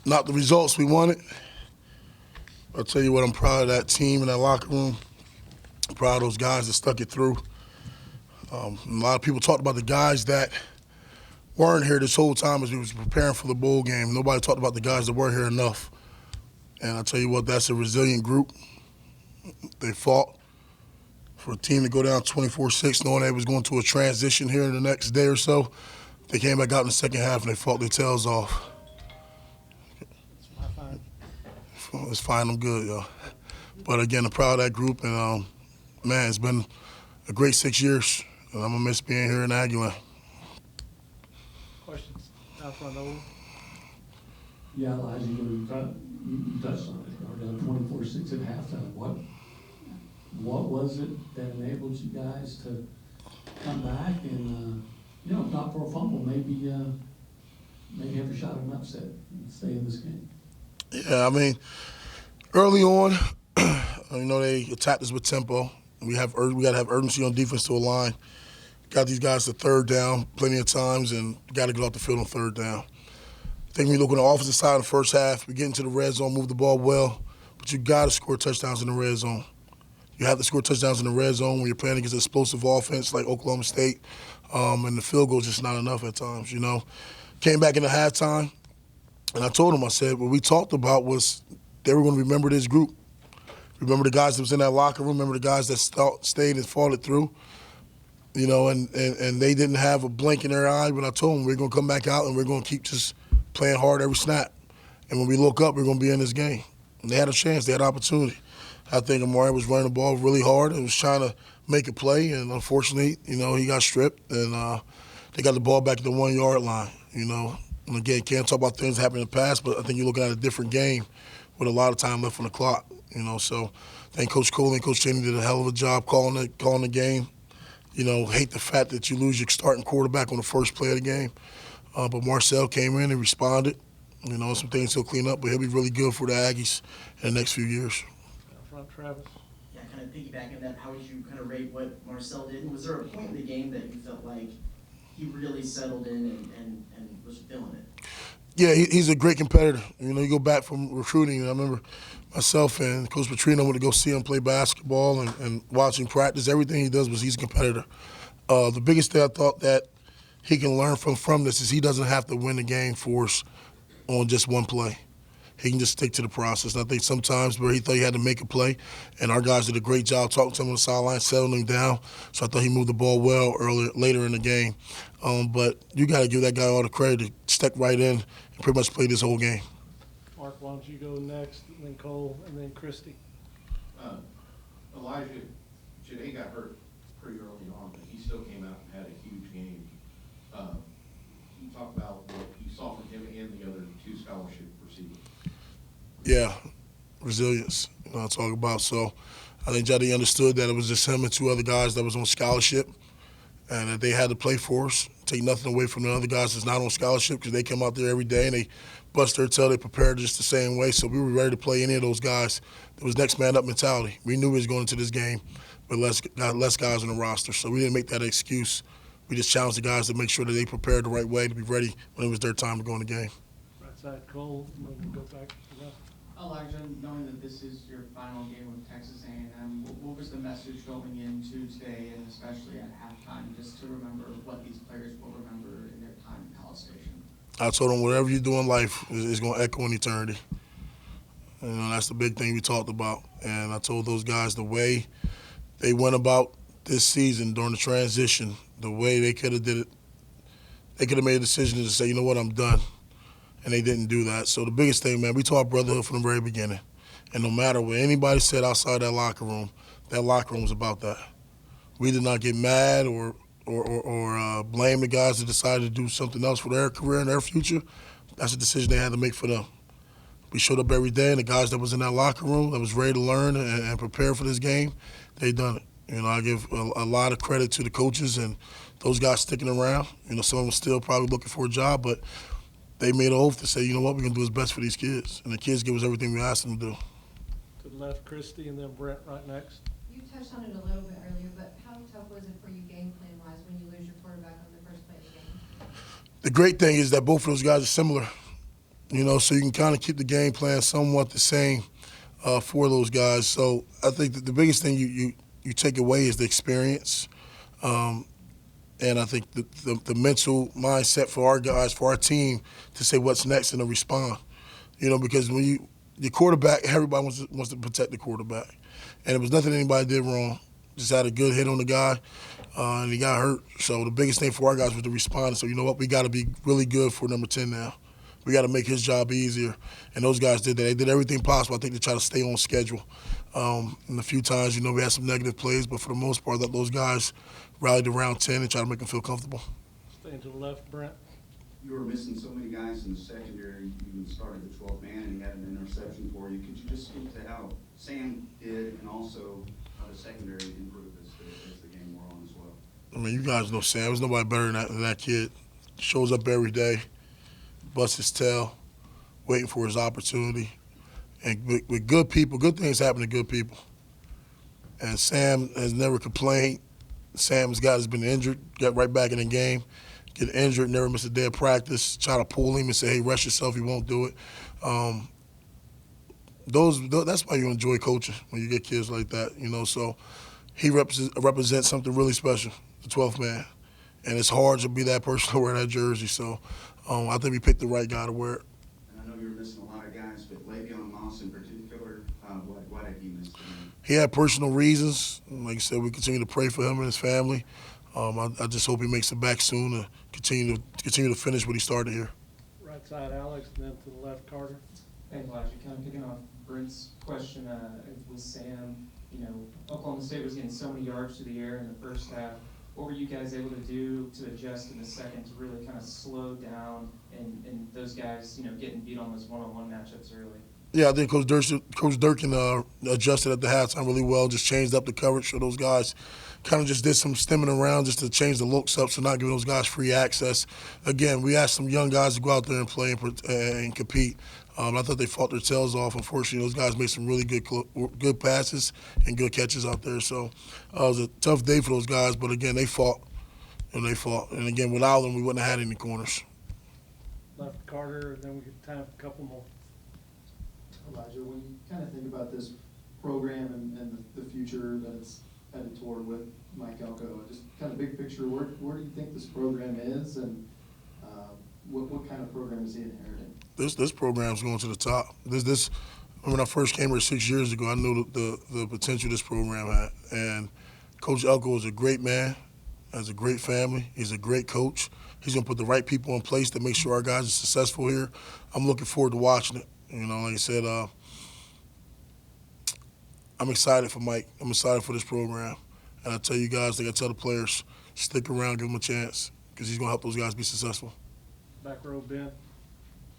Not the results we wanted. I'll tell you what, I'm proud of that team in that locker room. I'm proud of those guys that stuck it through. A lot of people talked about the guys that weren't here this whole time as we was preparing for the bowl game. Nobody talked about the guys that weren't here enough. And I'll tell you what, that's a resilient group. They fought for a team to go down 24-6, knowing they was going to a transition here in the next day or so. They came back out in the second half and they fought their tails off. It's fine, I'm good, yo. But again, I'm proud of that group, and man, it's been a great 6 years, and I'm gonna miss being here in Aggieland. Questions down front over. Yeah, Elijah, you touched on it. We're down 24-6 at halftime. What was it that enabled you guys to come back and, if not for a fumble, maybe have a shot at an upset and stay in this game? Yeah, I mean, early on, they attacked us with tempo. We got to have urgency on defense to align. Got these guys to third down plenty of times, and got to get off the field on third down. I think when you look on the offensive side in the first half, we get into the red zone, move the ball well, but you got to score touchdowns in the red zone. You have to score touchdowns in the red zone when you're playing against an explosive offense like Oklahoma State, and the field goal is just not enough at times, Came back in the halftime, and I told them, I said, what we talked about was they were going to remember this group. Remember the guys that was in that locker room, remember the guys that stayed and fought it through, and they didn't have a blink in their eye, but I told them we're going to come back out and we're going to keep just playing hard every snap. And when we look up, we're going to be in this game. And they had a chance. They had an opportunity. I think Amari was running the ball really hard and was trying to make a play, and unfortunately, he got stripped, and they got the ball back at the 1 yard line, And again, can't talk about things that happened in the past, but I think you're looking at a different game with a lot of time left on the clock, So I think Coach Cole and Coach Cheney did a hell of a job calling the game. Hate the fact that you lose your starting quarterback on the first play of the game. But Marcel came in and responded. Some things he'll clean up, but he'll be really good for the Aggies in the next few years. Down front, Travis. Yeah, kind of piggybacking on that, how would you kind of rate what Marcel did? And was there a point in the game that you felt like he really settled in and was feeling it? Yeah, he's a great competitor. You go back from recruiting, and I remember myself and Coach Petrino went to go see him play basketball and watch him practice. Everything he does he's a competitor. The biggest thing I thought that he can learn from this is he doesn't have to win the game for us on just one play. He can just stick to the process. And I think sometimes where he thought he had to make a play, and our guys did a great job talking to him on the sideline, settling him down. So I thought he moved the ball well later in the game. But you got to give that guy all the credit to step right in and pretty much play this whole game. Mark, why don't you go next, and then Cole, and then Christy. Elijah, Janae got hurt pretty early on, but he still came out and had a huge game. You talk about what you saw from him and the other two scholarship receivers. Yeah, resilience. I talk about. So I think Jody understood that it was just him and two other guys that was on scholarship, and that they had to play for us. Take nothing away from the other guys that's not on scholarship, because they come out there every day and they bust their tail. They prepared just the same way. So we were ready to play any of those guys. It was next man up mentality. We knew we was going into this game with less guys on the roster, so we didn't make that an excuse. We just challenged the guys to make sure that they prepared the right way to be ready when it was their time to go in the game. Right side, Cole, and then we'll go back to the left. Elijah, knowing that this is your final game with Texas A&M, what was the message going into today, and especially at halftime, just to remember what these players will remember in their time in College Station? I told them whatever you do in life is going to echo in eternity. That's the big thing we talked about. And I told those guys the way they went about this season during the transition, the way they could have did it, they could have made a decision to say, you know what, I'm done. And they didn't do that. So the biggest thing, man, we taught brotherhood from the very beginning. And no matter what anybody said outside that locker room was about that. We did not get mad or blame the guys that decided to do something else for their career and their future. That's a decision they had to make for them. We showed up every day, and the guys that was in that locker room that was ready to learn and prepare for this game, they done it. I give a lot of credit to the coaches and those guys sticking around. Some of them still probably looking for a job, but they made an oath to say, you know what, we're going to do what's best for these kids. And the kids give us everything we asked them to do. To the left, Christy, and then Brent right next. You touched on it a little bit earlier, but how tough was it for you game plan-wise when you lose your quarterback on the first play of the game? The great thing is that both of those guys are similar. You know, so you can kind of keep the game plan somewhat the same for those guys. So I think that the biggest thing you take away is the experience. And I think the mental mindset for our guys, for our team, to say what's next and to respond. You know, because when the quarterback, everybody wants to protect the quarterback. And it was nothing anybody did wrong. Just had a good hit on the guy, and he got hurt. So the biggest thing for our guys was to respond. So you know what? We got to be really good for number 10 now. We got to make his job easier. And those guys did that. They did everything possible, I think, to try to stay on schedule. And a few times, you know, we had some negative plays, but for the most part, those guys rallied around 10 and tried to make them feel comfortable. Staying to the left, Brent. You were missing so many guys in the secondary. You even started the 12th man and he had an interception for you. Could you just speak to how Sam did and also how the secondary improved as the game wore on as well? I mean, you guys know Sam. There's nobody better than that kid. Shows up every day, busts his tail, waiting for his opportunity. And with good people, good things happen to good people. And Sam has never complained. Sam's guy has been injured, got right back in the game, get injured, never missed a day of practice, try to pull him and say, hey, rest yourself, he won't do it. That's why you enjoy coaching, when you get kids like that, you know. So he represents something really special, the 12th man. And it's hard to be that person to wear that jersey. So I think we picked the right guy to wear it. And I know you were missing a lot of guys, but Le'Veon Moss in particular, why did he miss the game? He had personal reasons. Like I said, we continue to pray for him and his family. I just hope he makes it back soon and continue to finish what he started here. Right side, Alex, and then to the left, Carter. Thanks, Elijah. Kind of picking off Brent's question with Sam, you know, Oklahoma State was getting so many yards through the air in the first half. What were you guys able to do to adjust in the second to really kind of slow down and those guys, you know, getting beat on those one-on-one matchups early? Yeah, I think Coach Durkin adjusted at the halftime really well, just changed up the coverage for those guys. Kind of just did some stemming around just to change the looks up, so not giving those guys free access. Again, we asked some young guys to go out there and play and compete. I thought they fought their tails off. Unfortunately, those guys made some really good passes and good catches out there. So it was a tough day for those guys, but again, they fought. And again, without them, we wouldn't have had any corners. Left, Carter, and then we get time for a couple more. Elijah, when you kind of think about this program and the future that it's headed toward with Mike Elko, just kind of big picture, where do you think this program is, and what kind of program is he inheriting? This program's going to the top. When I first came here 6 years ago, I knew the potential this program had. And Coach Elko is a great man, has a great family. He's a great coach. He's going to put the right people in place to make sure our guys are successful here. I'm looking forward to watching it. You know, like I said, I'm excited for Mike. I'm excited for this program. And I tell you guys, like I tell the players, stick around, give him a chance, because he's going to help those guys be successful. Back row, Ben.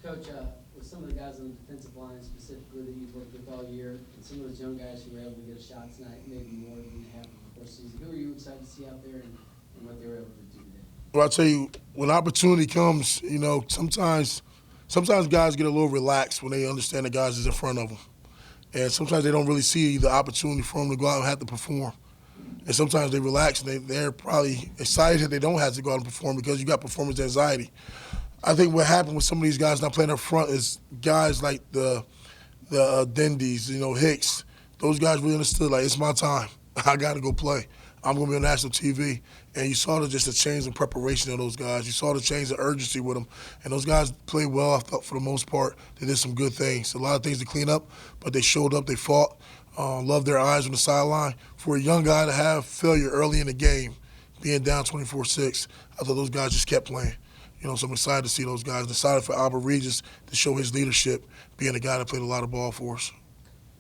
Coach, with some of the guys on the defensive line specifically that you've worked with all year, and some of those young guys who were able to get a shot tonight, maybe more than you have in the first season, who are you excited to see out there and what they were able to do today? Well, I tell you, when opportunity comes, you know, sometimes guys get a little relaxed when they understand the guys is in front of them. And sometimes they don't really see the opportunity for them to go out and have to perform. And sometimes they relax and they're probably excited that they don't have to go out and perform because you got performance anxiety. I think what happened with some of these guys not playing up front is guys like the Dendies, you know, Hicks. Those guys really understood, like, it's my time. I got to go play. I'm going to be on national TV. And you saw just the change in preparation of those guys. You saw the change in urgency with them. And those guys played well, I thought, for the most part. They did some good things. A lot of things to clean up, but they showed up, they fought, loved their eyes on the sideline. For a young guy to have failure early in the game, being down 24-6, I thought those guys just kept playing. You know, so I'm excited to see those guys. I'm excited for Albert Regis to show his leadership, being a guy that played a lot of ball for us.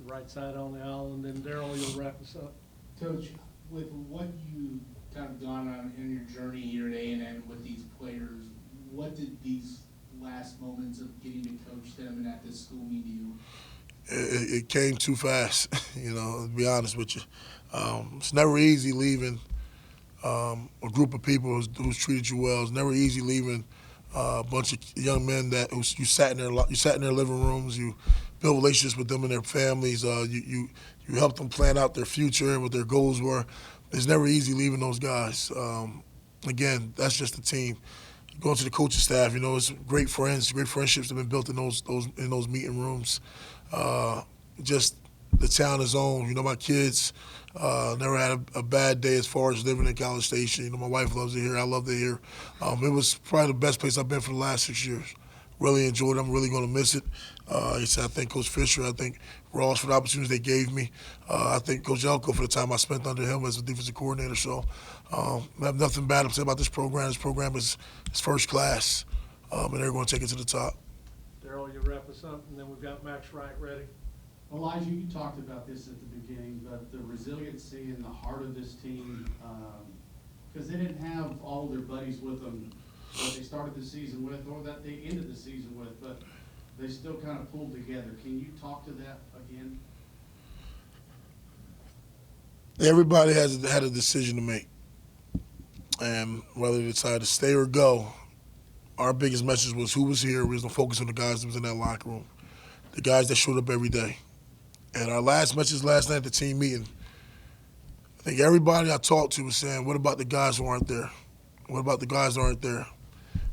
Right side on the aisle, and then Daryl, you'll wrap us up. Coach, with what you kind of gone on in your journey here at A&M with these players, what did these last moments of getting to coach them and at this school mean to you? It came too fast, you know, to be honest with you. It's never easy leaving a group of people who's treated you well. It's never easy leaving a bunch of young men that you sat in their living rooms. You built relationships with them and their families. You helped them plan out their future and what their goals were. It's never easy leaving those guys. Again, that's just the team. going to the coaching staff. You know, it's great friends, great friendships that have been built in those meeting rooms. Just the town is owned. You know, my kids never had a bad day as far as living in College Station. You know, my wife loves it here. I love it here. It was probably the best place I've been for the last 6 years. Really enjoyed it. I'm really going to miss it. I thank Coach Fisher. I thank Ross for the opportunities they gave me. I thank Coach Elko for the time I spent under him as a defensive coordinator. So I have nothing bad to say about this program. This program is first class, and they're going to take it to the top. Daryl, you wrap us up, and then we've got Max Wright ready. Elijah, you talked about this at the beginning, but the resiliency and the heart of this team, because they didn't have all of their buddies with them that they started the season with or that they ended the season with, but they still kind of pulled together. Can you talk to that again? Everybody had a decision to make, and whether they decided to stay or go, our biggest message was who was here. We was going to focus on the guys that was in that locker room, the guys that showed up every day. And our last message last night at the team meeting, I think everybody I talked to was saying, what about the guys who aren't there? What about the guys that aren't there?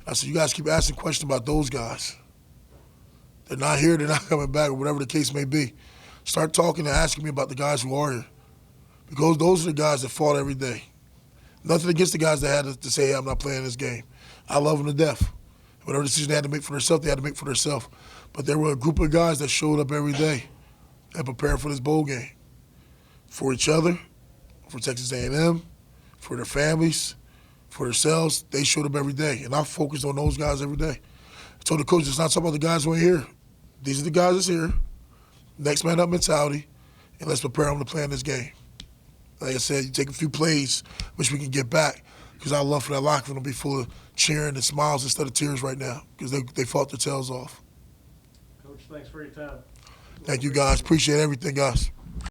I said, you guys keep asking questions about those guys. They're not here, they're not coming back, or whatever the case may be. Start talking and asking me about the guys who are here. Because those are the guys that fought every day. Nothing against the guys that had to say, hey, I'm not playing this game. I love them to death. Whatever decision they had to make for themselves, they had to make for themselves. But there were a group of guys that showed up every day and prepared for this bowl game. For each other, for Texas A&M, for their families, for themselves. They showed up every day. And I focused on those guys every day. I told the coach, it's not talking about the guys who ain't here. These are the guys that's here. Next man up mentality, and let's prepare them to play in this game. Like I said, you take a few plays, which we can get back, because I love for that locker room to be full of cheering and smiles instead of tears right now, because they fought their tails off. Coach, thanks for your time. Thank you, guys. Appreciate everything, guys.